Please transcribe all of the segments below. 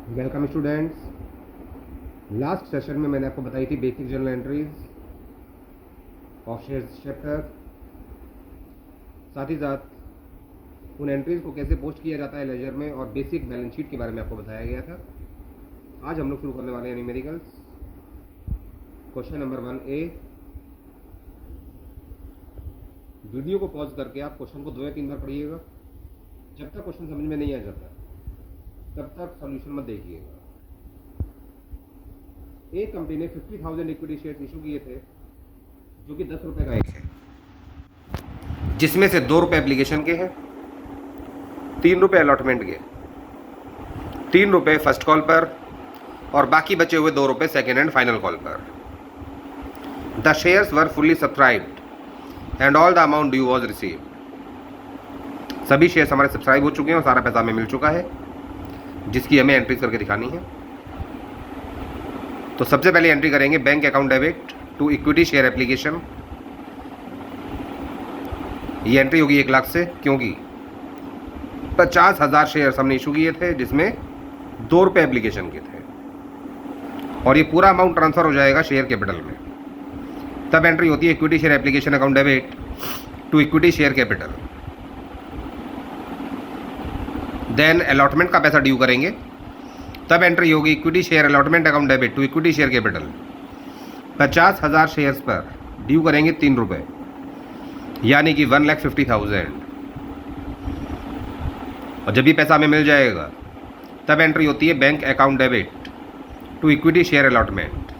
Welcome students. Last session में मैंने आपको बताई थी basic journal entries of shares chapter, साथ ही साथ उन एंट्रीज को कैसे पोस्ट किया जाता है लेजर में और बेसिक बैलेंस शीट के बारे में आपको बताया गया था। आज हम लोग शुरू करने वाले हैं numericals. Question number 1A। Video को पॉज करके आप क्वेश्चन को 2 या 3 बार पढ़िएगा। जब तक क्वेश्चन समझ में नहीं आ जाता तब तक सॉल्यूशन मत देखिएगा। एक कंपनी ने 50,000 इक्विटी शेयर इशू किए थे जो कि 10 रुपए का एक है, जिसमें से 2 रुपए एप्लीकेशन के हैं, 3 रुपए अलॉटमेंट के, 3 रुपए फर्स्ट कॉल पर और बाकी बचे हुए 2 रुपए सेकेंड एंड फाइनल कॉल पर। The shares were fully subscribed and all the amount due was received. सभी शेयर्स हमारे सब्सक्राइब हो चुके हैं और सारा पैसा हमें मिल चुका है, जिसकी हमें एंट्री करके दिखानी है। तो सबसे पहले एंट्री करेंगे bank account debit to equity share application. ये एंट्री होगी 1 लाख से, क्योंकि 50,000 शेयर्स हमने इशू किए थे जिसमें 2 रुपए एप्लीकेशन के थे और ये पूरा अमाउंट ट्रांसफर हो जाएगा शेयर कैपिटल में। तब एंट्री होती है equity share application account debit to equity share capital. Then allotment का पैसा ड्यू करेंगे, तब एंट्री होगी equity share allotment account debit to equity share capital. 50,000 shares पर ड्यू करेंगे 3 रुपए, यानी कि 1,50,000। और जब भी पैसा हमें मिल जाएगा तब एंट्री होती है bank account debit to equity share allotment.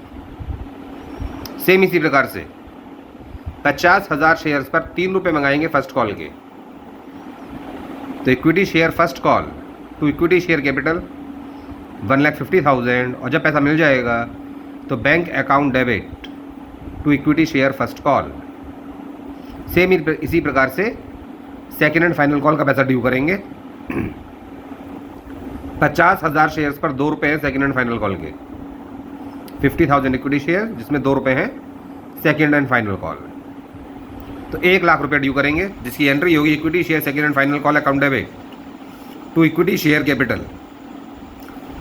Same इसी प्रकार से 50,000 शेयर्स पर 3 रुपए मंगाएंगे फर्स्ट कॉल के, तो equity share first call to equity share capital 1,50,000। और जब पैसा मिल जाएगा तो bank account debit to equity share first call. Same इसी प्रकार से सेकेंड एंड फाइनल कॉल का पैसा ड्यू करेंगे। 50,000 शेयर्स पर 2 रुपये हैं सेकेंड एंड फाइनल कॉल के, 50,000 इक्विटी शेयर जिसमें 2 रुपये हैं सेकेंड एंड फाइनल कॉल। तो 1 लाख रुपये ड्यू करेंगे, जिसकी एंट्री होगी equity share second and final call account debit to equity share capital.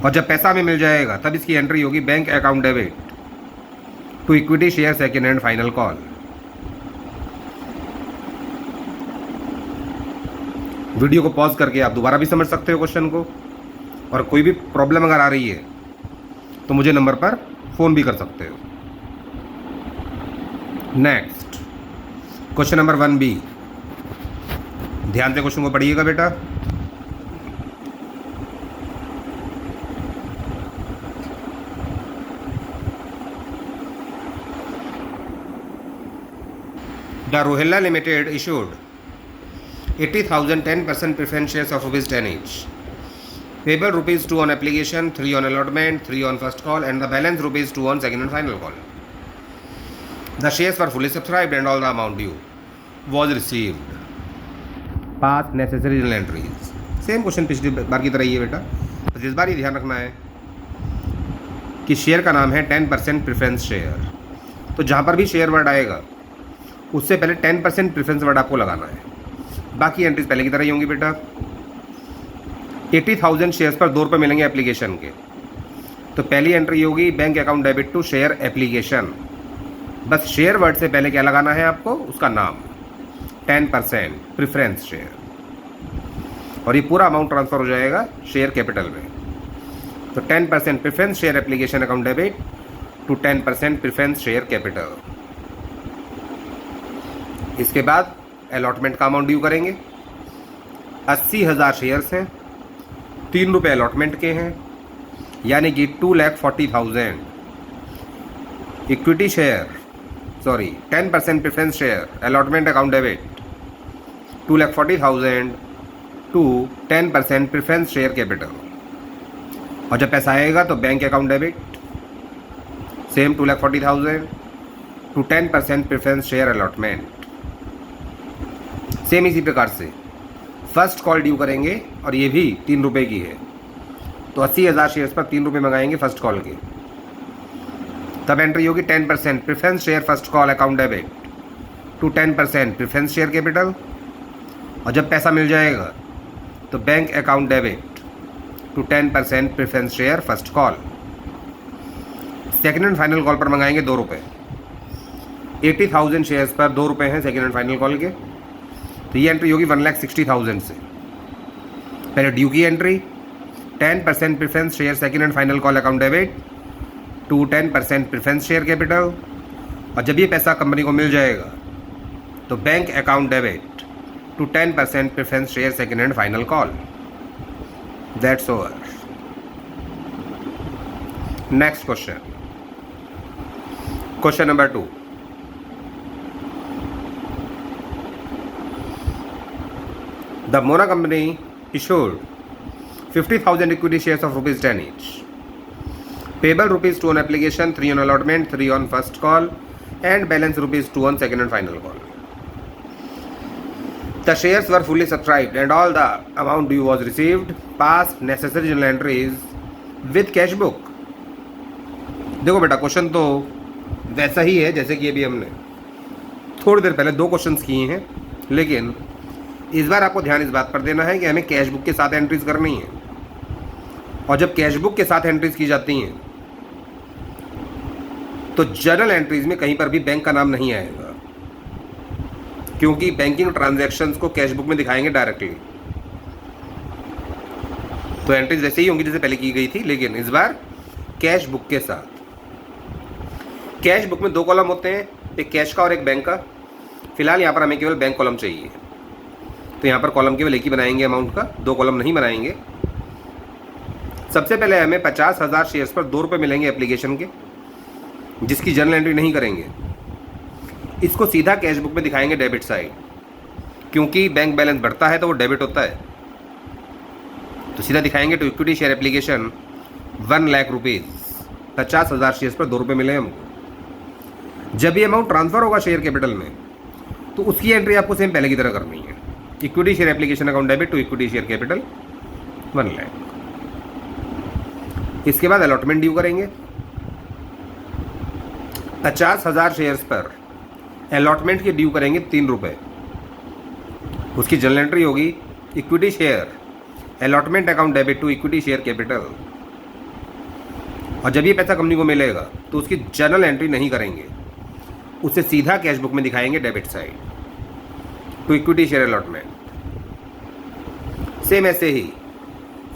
और जब पैसा हमें मिल जाएगा तब इसकी एंट्री होगी bank account debit to equity share second and final call. Video को पॉज करके आप दोबारा भी समझ सकते हो क्वेश्चन को, और कोई भी प्रॉब्लम अगर आ रही है तो मुझे नंबर पर फोन भी कर सकते हो। Next question number 1B। ध्यान से क्वेश्चन को पढ़िएगा बेटा। The Rohilla Limited issued 80,000 10% preference shares of ₹10 each. Payable ₹2 on application, 3 on allotment, 3 on first call, and the balance ₹2 on second and final call. The shares were fully subscribed and all the amount due was received. Pass necessary journal entries. Same question पिछली बार की तरह ही है बेटा, बस इस बार ये ध्यान रखना है कि शेयर का नाम है 10% प्रेफरेंस शेयर। तो जहाँ पर भी शेयर वर्ड आएगा उससे पहले 10% प्रेफरेंस वर्ड आपको लगाना है। बाकी एंट्रीज पहले की तरह ही होंगी बेटा। 80,000 शेयर्स पर 2 रुपये मिलेंगे एप्लीकेशन के, तो पहली एंट्री होगी bank account debit to share application. बस शेयर वर्ड से पहले क्या लगाना है आपको, उसका नाम 10% प्रेफरेंस शेयर, और ये पूरा अमाउंट ट्रांसफर हो जाएगा शेयर कैपिटल में। तो 10% preference share application account debit to 10% preference share capital. इसके बाद अलॉटमेंट का अमाउंट ड्यू करेंगे। 80,000 शेयर्स हैं, 3 रुपये अलॉटमेंट के हैं, यानी कि 2,40,000 equity share 10% preference share allotment account debit 2,40,000 to 10% preference share capital. और जब पैसा आएगा तो bank account debit same 2,40,000 to 10% preference share allotment. Same इसी प्रकार से फर्स्ट कॉल ड्यू करेंगे, और ये भी 3 रुपये की है, तो 80,000 शेयर्स पर 3 रुपये मंगाएंगे फर्स्ट कॉल के। तब एंट्री होगी 10% preference share first call account debit to 10% preference share capital. और जब पैसा मिल जाएगा तो bank account debit to 10% preference share first call. Second and final call पर मंगाएंगे 2 रुपये। 80,000 शेयर्स पर 2 रुपये हैं सेकेंड एंड फाइनल कॉल के, तो ये एंट्री होगी 1,60,000 से। पहले ड्यू की entry 10% preference share second and final call account debit to 10% preference share capital, और जब ये पैसा कंपनी को मिल जाएगा तो bank account debit to 10% preference share second and final call. That's over. Next question, question number 2। The Mona company issued 50,000 equity shares of rupees 10 each. Payable rupees 2 on application, 3 on allotment, 3 on first call, and balance rupees 2 on second and final call. The shares were fully subscribed and all the amount due was received. Pass necessary journal entries with cash book. देखो बेटा, question तो वैसा ही है जैसे कि अभी हमने थोड़ी देर पहले 2 क्वेश्चंस किए हैं, लेकिन इस बार आपको ध्यान इस बात पर देना है कि हमें कैश बुक के साथ एंट्रीज करनी है, और जब कैश बुक के साथ एंट्रीज की जाती हैं तो जर्नल एंट्रीज में कहीं पर भी बैंक का नाम नहीं आएगा, क्योंकि बैंकिंग ट्रांजैक्शंस को कैश बुक में दिखाएंगे डायरेक्टली। तो एंट्रीज वैसे ही होंगी जैसे पहले की गई थी, लेकिन इस बार कैश बुक के साथ। कैश बुक में 2 कॉलम होते हैं, एक कैश का और एक बैंक का। फिलहाल यहाँ पर हमें केवल बैंक कॉलम चाहिए, तो यहाँ पर कॉलम केवल एक ही बनाएंगे अमाउंट का, 2 कॉलम नहीं बनाएंगे। सबसे पहले हमें 50,000 शेयर्स पर 2 रुपये मिलेंगे एप्लीकेशन के, जिसकी जर्नल एंट्री नहीं करेंगे। इसको सीधा कैश बुक में दिखाएंगे डेबिट साइड, क्योंकि बैंक बैलेंस बढ़ता है तो वो डेबिट होता है, तो सीधा दिखाएंगे to equity share application 1 lakh rupees. 50,000 shares पर 2 रुपये मिले हमको। जब ये अमाउंट ट्रांसफर होगा शेयर कैपिटल में, तो उसकी एंट्री आपको सेम पहले की तरह करनी है। Equity share application account debit to equity share capital 1 lakh. इसके बाद अलॉटमेंट ड्यू करेंगे। 50,000 शेयर्स पर अलॉटमेंट के ड्यू करेंगे 3 रुपये। उसकी जर्नल एंट्री होगी equity share allotment account debit to equity share capital, और जब ये पैसा कंपनी को मिलेगा तो उसकी जर्नल एंट्री नहीं करेंगे, उसे सीधा कैश बुक में दिखाएंगे debit side to equity share allotment. Same ऐसे ही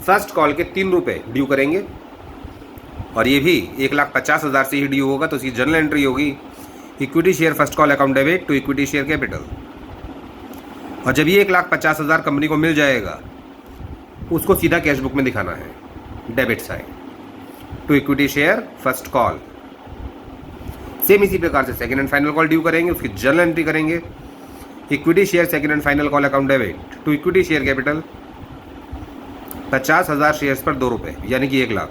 फर्स्ट कॉल के 3 रुपये ड्यू करेंगे, और ये भी 1,50,000 से ही ड्यू होगा, तो उसकी जर्नल एंट्री होगी equity share first call account debit to equity share capital, और जब ये 1,50,000 कंपनी को मिल जाएगा उसको सीधा कैश बुक में दिखाना है debit side to equity share first call. Same इसी प्रकार से second and final call due करेंगे, उसकी जर्नल एंट्री करेंगे equity share second and final call account debit to equity share capital 50,000 shares पर 2 रुपये, यानी कि 1 लाख,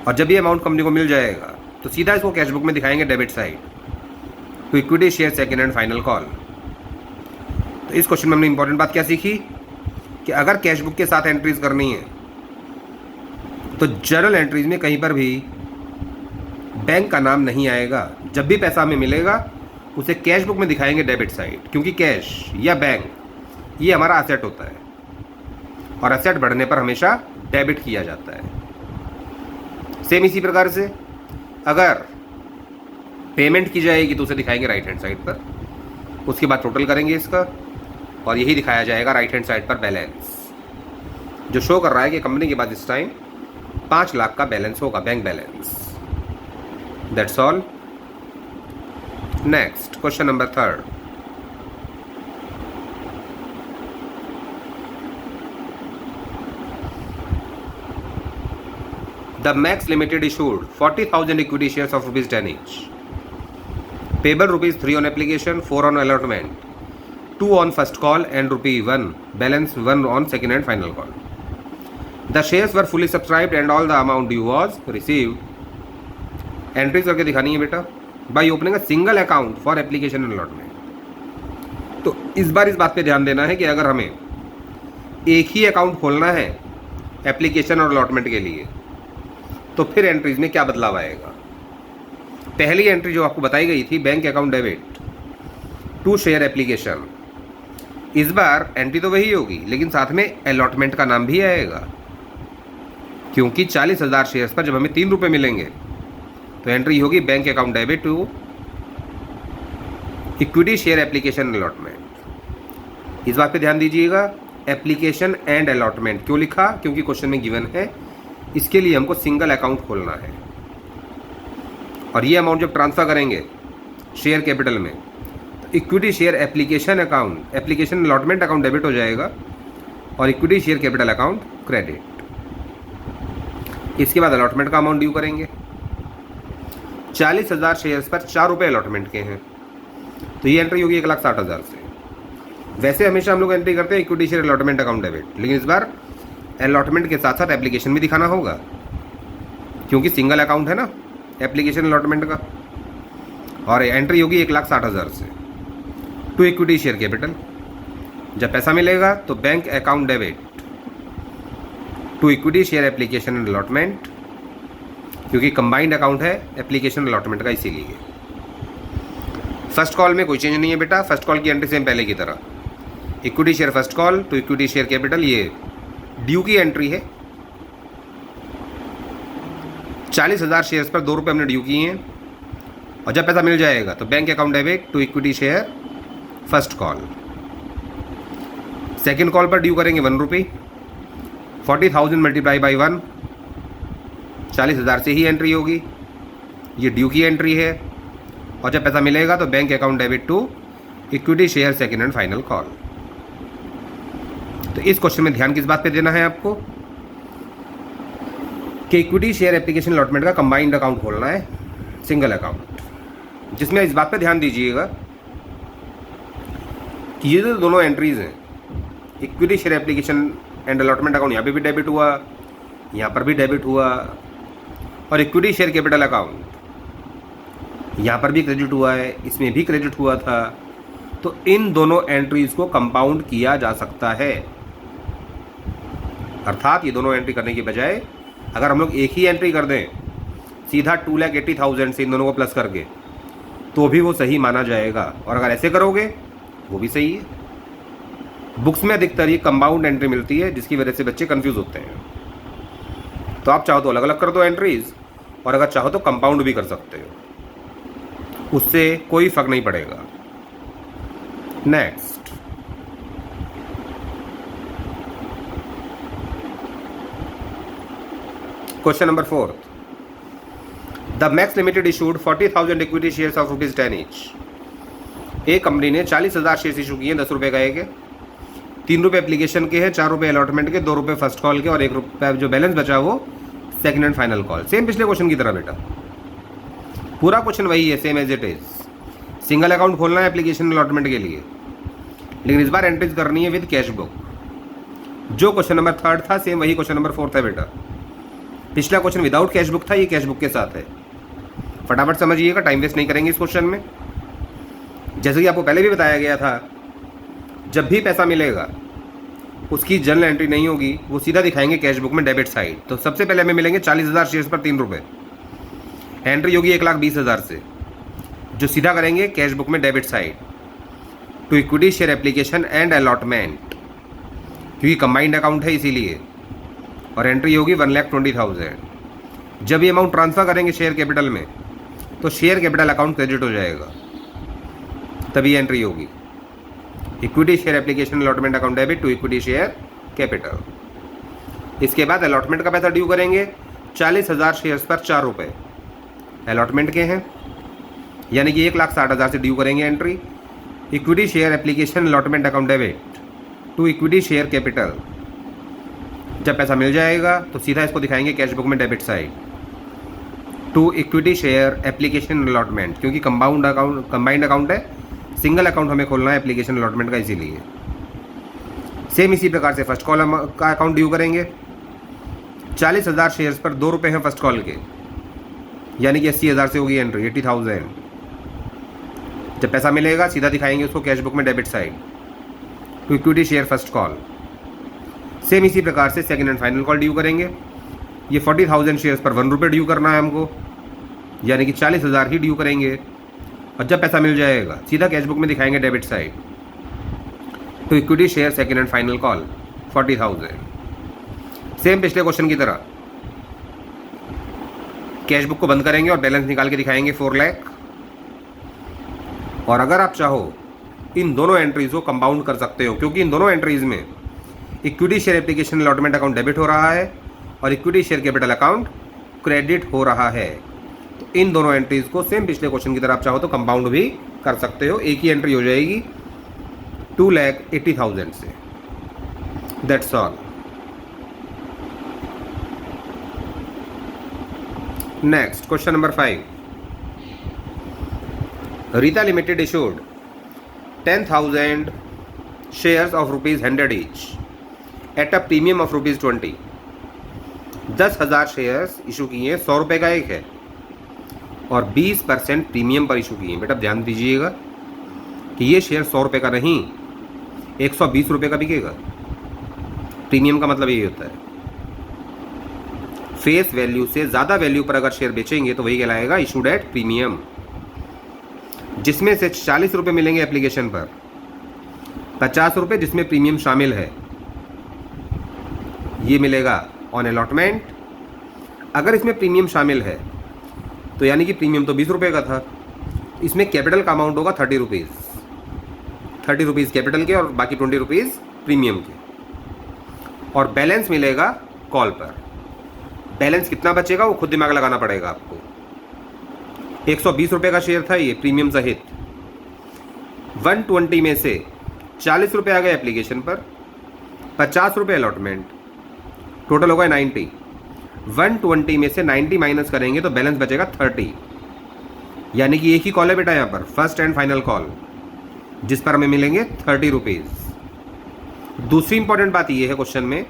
और जब ये अमाउंट कंपनी को मिल जाएगा तो सीधा इसको कैश बुक में दिखाएंगे debit side to equity share second and final call. तो इस क्वेश्चन में हमने इंपॉर्टेंट बात क्या सीखी कि अगर कैश बुक के साथ एंट्रीज करनी है तो जर्नल एंट्रीज में कहीं पर भी बैंक का नाम नहीं आएगा। जब भी पैसा हमें मिलेगा उसे कैश बुक में दिखाएंगे डेबिट साइड, क्योंकि कैश या बैंक ये हमारा एसेट होता है, और एसेट बढ़ने पर हमेशा डेबिट किया जाता है। सेम इसी प्रकार से अगर पेमेंट की जाएगी तो उसे दिखाएंगे राइट हैंड साइड पर, उसके बाद टोटल करेंगे इसका, और यही दिखाया जाएगा राइट हैंड साइड पर बैलेंस, जो शो कर रहा है कि कंपनी के बाद इस टाइम 5 लाख का बैलेंस होगा, bank balance. That's all. Next question number 3। The Max Limited issued 40,000 equity shares of rupees 10 each. Payable rupees 3 on application, 4 on allotment, 2 on first call and rupee 1 balance 1 on second and final call. The shares were fully subscribed and all the amount due was received. Entries करके दिखानी है बेटा by opening a single account for application and allotment. तो इस बार इस बात पे ध्यान देना है कि अगर हमें एक ही अकाउंट खोलना है एप्लीकेशन और अलॉटमेंट के लिए तो फिर एंट्रीज में क्या बदलाव आएगा। पहली एंट्री जो आपको बताई गई थी bank account debit to share application, इस बार एंट्री तो वही होगी लेकिन साथ में अलॉटमेंट का नाम भी आएगा। क्योंकि 40,000 शेयर्स पर जब हमें 3 रुपये मिलेंगे तो एंट्री होगी bank account debit to equity share application allotment. इस बात पे ध्यान दीजिएगा, एप्लीकेशन एंड अलॉटमेंट क्यों लिखा, क्योंकि क्वेश्चन में गिवन है। इसके लिए हमको सिंगल अकाउंट खोलना है और ये अमाउंट जब ट्रांसफ़र करेंगे शेयर कैपिटल में तो equity share application account, application allotment account debit हो जाएगा और equity share capital account credit. इसके बाद अलॉटमेंट का अमाउंट ड्यू करेंगे। 40,000 शेयर्स पर 4 रुपये अलॉटमेंट के हैं तो ये एंट्री होगी 1,60,000 से। वैसे हमेशा हम लोग एंट्री करते हैं equity share allotment account debit, लेकिन इस बार अलॉटमेंट के साथ साथ एप्लीकेशन भी दिखाना होगा क्योंकि सिंगल अकाउंट है ना एप्लीकेशन अलॉटमेंट का। और एंट्री होगी 1,60,000 से टू इक्विटी शेयर कैपिटल। जब पैसा मिलेगा तो bank account debit to equity share application allotment, क्योंकि कंबाइंड अकाउंट है एप्लीकेशन अलॉटमेंट का, इसीलिए। फर्स्ट कॉल में कोई चेंज नहीं है बेटा, फर्स्ट कॉल की एंट्री सेम पहले की तरह। Equity share first call to equity share capital, ये ड्यू की एंट्री है। 40,000 शेयर्स पर 2 रुपये हमने ड्यू किए हैं और जब पैसा मिल जाएगा तो bank account debit to equity share first call. Second call पर ड्यू करेंगे 1 रुपये, 40,000 मल्टीप्लाई बाई 1, 40,000 से ही एंट्री होगी, ये ड्यू की एंट्री है। और जब पैसा मिलेगा तो bank account debit to equity share second and final call. तो इस क्वेश्चन में ध्यान किस बात पे देना है आपको कि इक्विटी शेयर एप्लीकेशन अलॉटमेंट का कंबाइंड अकाउंट खोलना है, सिंगल अकाउंट, जिसमें इस बात पे ध्यान दीजिएगा कि ये जो दोनों एंट्रीज हैं, equity share application and allotment account, यहाँ पे भी डेबिट हुआ, यहाँ पर भी डेबिट हुआ, और इक्विटी शेयर कैपिटल अकाउंट यहाँ पर भी क्रेडिट हुआ है, इसमें भी क्रेडिट हुआ था। तो इन दोनों एंट्रीज को कंपाउंड किया जा सकता है। अर्थात ये दोनों एंट्री करने की बजाय अगर हम लोग एक ही एंट्री कर दें सीधा 2,80,000 से इन दोनों को प्लस करके, तो भी वो सही माना जाएगा। और अगर ऐसे करोगे वो भी सही है। बुक्स में अधिकतर ये कंपाउंड एंट्री मिलती है, जिसकी वजह से बच्चे कंफ्यूज होते हैं। तो आप चाहो तो अलग अलग कर दो एंट्रीज, और अगर चाहो तो कंपाउंड भी कर सकते हो, उससे कोई फर्क नहीं पड़ेगा। Next, question number 4। The max limited issued 40,000 equity shares of ₹10 each. एक कंपनी ने 40,000 शेयर्स इशू किए, 10 रुपये का एक है, 3 रुपये एप्लीकेशन के हैं, 4 रुपये अलॉटमेंट के, 2 रुपये फर्स्ट कॉल के, और 1 रुपये जो बैलेंस बचा वो second and final call. Same पिछले क्वेश्चन की तरह बेटा, पूरा क्वेश्चन वही है, same as it is. Single account खोलना है एप्लीकेशन अलॉटमेंट के लिए, लेकिन इस बार एंट्रीज करनी है विद कैश बुक। जो क्वेश्चन नंबर 3 था सेम वही क्वेश्चन नंबर 4 था बेटा। पिछला क्वेश्चन विदाउट कैश बुक था, ये कैश बुक के साथ है। फटाफट समझिएगा, टाइम वेस्ट नहीं करेंगे इस क्वेश्चन में। जैसे कि आपको पहले भी बताया गया था, जब भी पैसा मिलेगा उसकी जर्नल एंट्री नहीं होगी, वो सीधा दिखाएंगे कैश बुक में डेबिट साइड। तो सबसे पहले हमें मिलेंगे 40,000 शेयर्स पर 3 रुपये, एंट्री होगी 1,20,000 से, जो सीधा करेंगे कैश बुक में debit side to equity share application and allotment, क्योंकि कंबाइंड अकाउंट है इसीलिए, और एंट्री होगी 1,20,000। जब ये अमाउंट ट्रांसफर करेंगे शेयर कैपिटल में तो शेयर कैपिटल अकाउंट क्रेडिट हो जाएगा, तभी एंट्री होगी equity share application allotment account debit to equity share capital. इसके बाद अलॉटमेंट का पैसा ड्यू करेंगे, 40,000 शेयर्स पर 4 रुपये अलॉटमेंट के हैं, यानी कि 1,60,000 से ड्यू करेंगे entry equity share application allotment account debit to equity share capital. जब पैसा मिल जाएगा तो सीधा इसको दिखाएंगे कैश बुक में debit side to equity share application allotment, क्योंकि कंबाइंड अकाउंट है, सिंगल अकाउंट हमें खोलना है एप्लीकेशन अलॉटमेंट का, इसीलिए। सेम इसी प्रकार से फर्स्ट कॉल का अकाउंट ड्यू करेंगे। 40,000 शेयर्स पर 2 रुपये हैं फर्स्ट कॉल के, यानी कि 80,000 से होगी एंट्री 80,000। जब पैसा मिलेगा सीधा दिखाएंगे उसको कैश बुक में debit side to equity share first call. Same इसी प्रकार से second and final call due करेंगे। ये 40,000 शेयर्स पर 1 रुपये ड्यू करना है हमको, यानी कि 40,000 ही ड्यू करेंगे, और जब पैसा मिल जाएगा सीधा कैश बुक में दिखाएंगे debit side to equity share second and final call 40,000। Same पिछले क्वेश्चन की तरह कैश बुक को बंद करेंगे और बैलेंस निकाल के दिखाएंगे 4 लाख। और अगर आप चाहो इन दोनों एंट्रीज को कंपाउंड कर सकते हो, क्योंकि इन दोनों एंट्रीज में equity share application allotment account debit हो रहा है और equity share capital account credit हो रहा है। तो इन दोनों एंट्रीज को सेम पिछले क्वेश्चन की तरह आप चाहो तो कंपाउंड भी कर सकते हो। एक ही एंट्री हो जाएगी 2,80,000 से। That's all. Next question number 5। Rita limited issued 10,000 shares of ₹100 each at a premium of ₹20। 10,000 shares issue किए, 100 रुपये का एक है और 20% प्रीमियम पर इशू किए। बेटा ध्यान दीजिएगा कि ये शेयर 100 रुपये का नहीं 120 रुपये का बिकेगा। प्रीमियम का मतलब यही होता है फेस वैल्यू से ज़्यादा वैल्यू पर अगर शेयर बेचेंगे तो वही कहलाएगा इशूड एट प्रीमियम, जिसमें से 40 रुपये मिलेंगे एप्लीकेशन पर, 50 रुपये जिसमें प्रीमियम शामिल है ये मिलेगा ऑन अलॉटमेंट। अगर इसमें प्रीमियम शामिल है तो यानी कि प्रीमियम तो 20 रुपये का था, इसमें कैपिटल का अमाउंट होगा 30 रुपीज़, 30 रुपीज़ कैपिटल के और बाकी 20 रुपीज़ प्रीमियम के। और बैलेंस मिलेगा कॉल पर। बैलेंस कितना बचेगा वो खुद दिमाग लगाना पड़ेगा आपको। 120 रुपये का शेयर था ये प्रीमियम सहित, 120 में से 40 रुपये आ गए एप्लीकेशन पर, 50 रुपये अलॉटमेंट, टोटल होगा 90। 120 में से 90 माइनस करेंगे तो बैलेंस बचेगा 30। यानी कि एक ही कॉल है बेटा यहाँ पर, फर्स्ट एंड फाइनल कॉल, जिस पर हमें मिलेंगे 30 रुपीज़। दूसरी इंपॉर्टेंट बात यह है क्वेश्चन में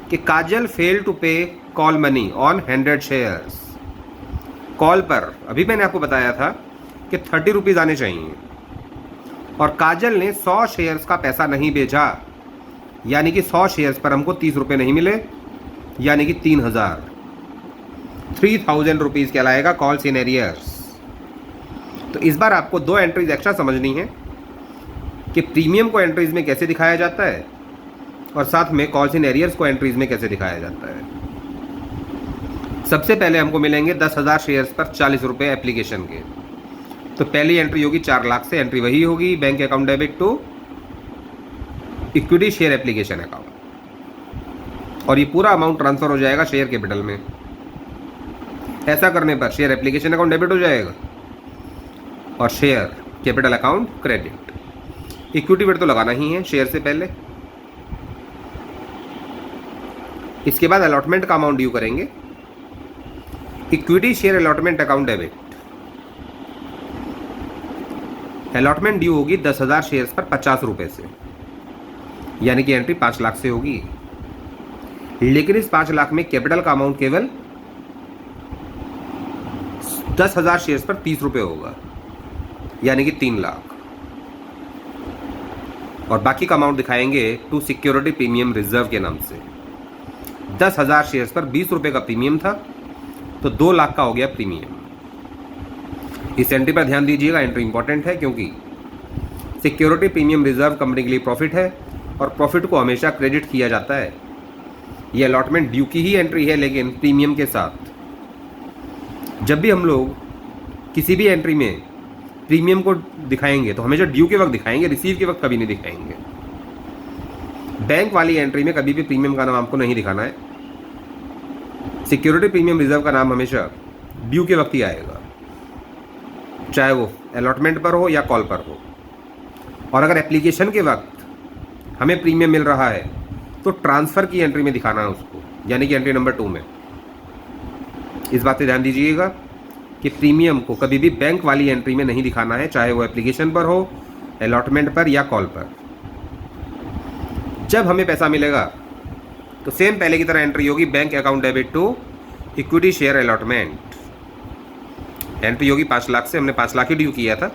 कि काजल फेल टू पे call money on 100 shares. Call पर अभी मैंने आपको बताया था कि 30 रुपीज़ आने चाहिए और काजल ने 100 शेयर्स का पैसा नहीं भेजा, यानी कि 100 शेयर्स पर हमको 30 रुपये नहीं मिले, यानी कि 3,000 रुपीज़ कहलाएगा कॉल्स इन एरियर्स। तो इस बार आपको 2 एंट्रीज एक्स्ट्रा समझनी है कि प्रीमियम को एंट्रीज में कैसे दिखाया जाता है और साथ में कॉल्स इन एरियर्स को एंट्रीज में कैसे दिखाया जाता है। सबसे पहले हमको मिलेंगे 10,000 शेयर्स पर 40 रुपये एप्लीकेशन के। तो पहली एंट्री होगी 4 लाख से, एंट्री वही होगी bank account debit to equity share application account, और ये पूरा अमाउंट ट्रांसफर हो जाएगा शेयर कैपिटल में। ऐसा करने पर शेयर एप्लीकेशन अकाउंट डेबिट हो जाएगा और share capital account credit. Equity bit तो लगाना ही है शेयर से पहले। इसके बाद अलॉटमेंट का अमाउंट ड्यू करेंगे, equity share allotment account debit. Allotment due होगी 10,000 शेयर्स पर 50 रुपये से, यानी कि एंट्री 5 लाख से होगी। लेकिन इस 5 लाख में कैपिटल का अमाउंट केवल 10,000 शेयर्स पर 30 रुपये होगा, यानी कि 3 लाख। और बाकी का अमाउंट दिखाएंगे टू सिक्योरिटी प्रीमियम रिजर्व के नाम से। 10,000 शेयर्स पर 20 रुपये का प्रीमियम था तो 2 लाख का हो गया प्रीमियम। इस एंट्री पर ध्यान दीजिएगा, एंट्री इंपॉर्टेंट है क्योंकि सिक्योरिटी प्रीमियम रिजर्व कंपनी के लिए प्रॉफिट है और प्रॉफिट को हमेशा क्रेडिट किया जाता है। ये अलॉटमेंट ड्यू की ही एंट्री है लेकिन प्रीमियम के साथ। जब भी हम लोग किसी भी एंट्री में प्रीमियम को दिखाएंगे तो हमेशा ड्यू के वक्त दिखाएंगे, रिसीव के वक्त कभी नहीं दिखाएंगे। बैंक वाली एंट्री में कभी भी प्रीमियम का नाम आपको नहीं दिखाना है। सिक्योरिटी प्रीमियम रिजर्व का नाम हमेशा ड्यू के वक्त ही आएगा, चाहे वो अलॉटमेंट पर हो या कॉल पर हो। और अगर एप्लीकेशन के वक्त हमें प्रीमियम मिल रहा है तो ट्रांसफ़र की एंट्री में दिखाना है उसको, यानी कि एंट्री नंबर 2 में। इस बात पे ध्यान दीजिएगा कि प्रीमियम को कभी भी बैंक वाली एंट्री में नहीं दिखाना है, चाहे वो एप्लीकेशन पर हो, अलॉटमेंट पर या कॉल पर। जब हमें पैसा मिलेगा तो सेम पहले की तरह एंट्री होगी bank account debit to equity share allotment. Entry होगी 5 लाख से, हमने 5 लाख ही ड्यू किया था,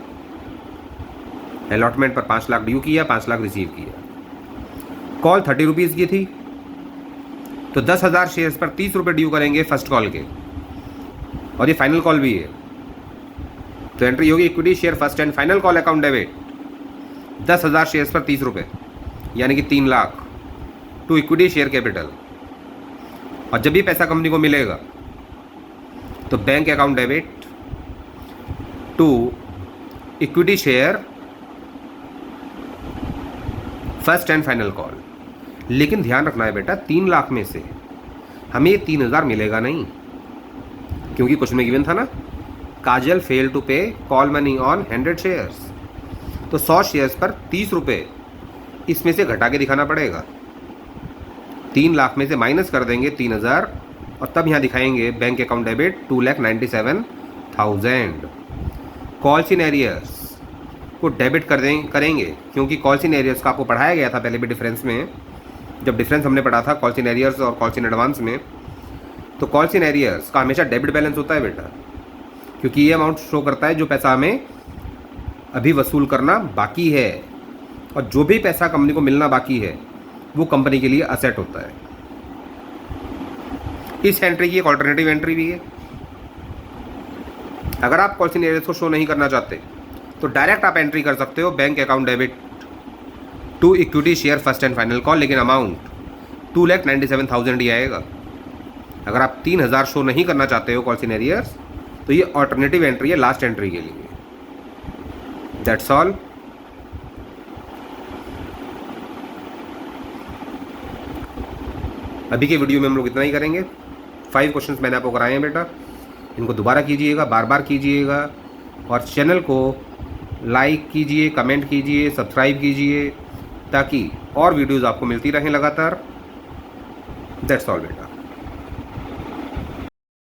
अलॉटमेंट पर 5 लाख ड्यू किया, 5 लाख रिसीव किया। कॉल 30 रुपीज़ की थी तो 10,000 शेयर्स पर 30 रुपये ड्यू करेंगे फर्स्ट कॉल के, और ये फाइनल कॉल भी है। तो एंट्री होगी equity share first and final call account debit 10,000 shares पर 30 रुपये, यानी कि 3 lakh to equity share capital. और जब भी पैसा कंपनी को मिलेगा तो bank account debit to equity share first and final call. लेकिन ध्यान रखना है बेटा, 3 लाख में से हमें 3,000 मिलेगा नहीं, क्योंकि कुछ में गिवन था ना, काजल फेल टू पे कॉल मनी ऑन 100 शेयर्स। तो 100 शेयर्स पर 30 रुपये इसमें से घटा के दिखाना पड़ेगा। 3 लाख में से माइनस कर देंगे 3,000 और तब यहाँ दिखाएंगे बैंक अकाउंट डेबिट 2,97,000। कॉल सिनेरियर्स को डेबिट करेंगे, क्योंकि कॉल सिनेरियर्स का आपको पढ़ाया गया था पहले भी डिफरेंस में, जब डिफरेंस हमने पढ़ा था कॉल सिनेरियर्स और कॉल इन एडवांस में। तो कॉल सिनेरियर्स का हमेशा डेबिट बैलेंस होता है बेटा, क्योंकि ये अमाउंट शो करता है जो पैसा हमें अभी वसूल करना बाकी है, और जो भी पैसा कंपनी को मिलना बाकी है वो कंपनी के लिए असेट होता है। इस एंट्री की एक ऑल्टरनेटिव एंट्री भी है। अगर आप कॉल सिनेरियर्स को शो नहीं करना चाहते तो डायरेक्ट आप एंट्री कर सकते हो bank account debit to equity share first and final call, लेकिन अमाउंट 2,97,000 ही आएगा। अगर आप 3,000 शो नहीं करना चाहते हो कॉल सिनेरियर्स तो ये ऑल्टरनेटिव एंट्री है लास्ट एंट्री के लिए। That's all. अभी के वीडियो में हम लोग इतना ही करेंगे। 5 क्वेश्चंस मैंने आपको कराए हैं बेटा, इनको दोबारा कीजिएगा, बार बार कीजिएगा, और चैनल को लाइक कीजिए, कमेंट कीजिए, सब्सक्राइब कीजिए, ताकि और वीडियोज़ आपको मिलती रहें लगातार। दैट्स ऑल बेटा।